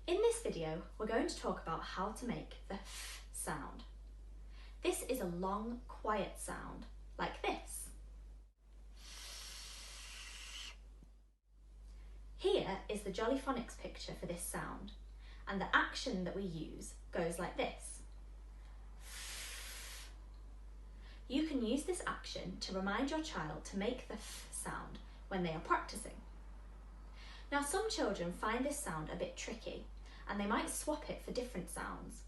In this video, we're going to talk about how to make the f sound. This is a long, quiet sound, like this. Here is the Jolly Phonics picture for this sound, and the action that we use goes like this. You can use this action to remind your child to make the f sound when they are practicing. Now, some children find this sound a bit tricky, and they might swap it for different sounds.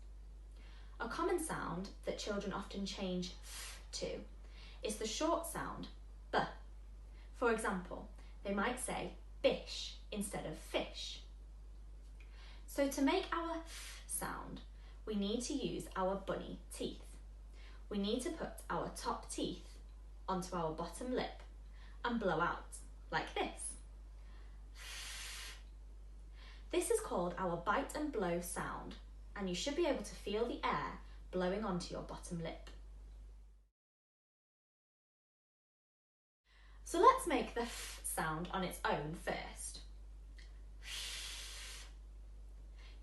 A common sound that children often change f to is the short sound b. For example, they might say bish instead of fish. So to make our f sound, we need to use our bunny teeth. We need to put our top teeth onto our bottom lip and blow out like this. This is called our bite and blow sound, and you should be able to feel the air blowing onto your bottom lip. So let's make the f sound on its own first.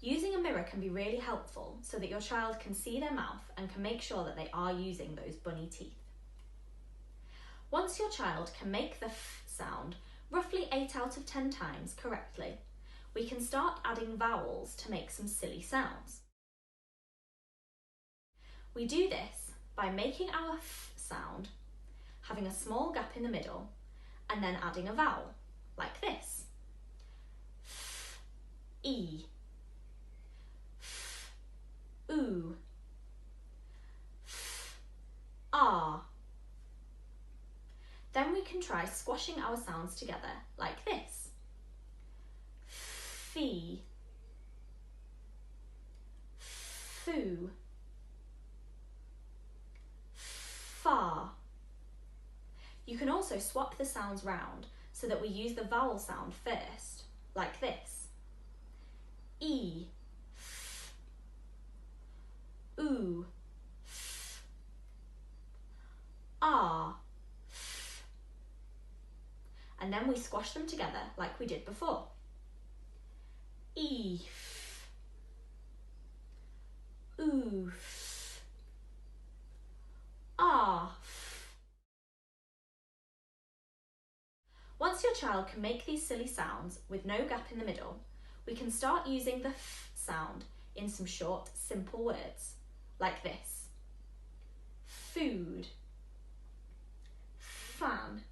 Using a mirror can be really helpful so that your child can see their mouth and can make sure that they are using those bunny teeth. Once your child can make the f sound roughly 8 out of 10 times correctly, we can start adding vowels to make some silly sounds. We do this by making our f sound, having a small gap in the middle, and then adding a vowel, like this. F, E, f, oo, f, ah. Then we can try squashing our sounds together like this. Fee, foo, far. You can also swap the sounds round so that we use the vowel sound first, like this. E, f, oo, f, ah, f. And then we squash them together like we did before. Eef, oof, ah. Once your child can make these silly sounds with no gap in the middle, we can start using the f sound in some short, simple words, like this. Food, fan,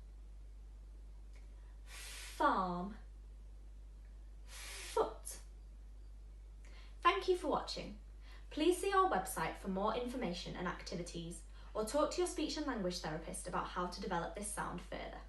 farm, foot. Thank you for watching. Please see our website for more information and activities, or talk to your speech and language therapist about how to develop this sound further.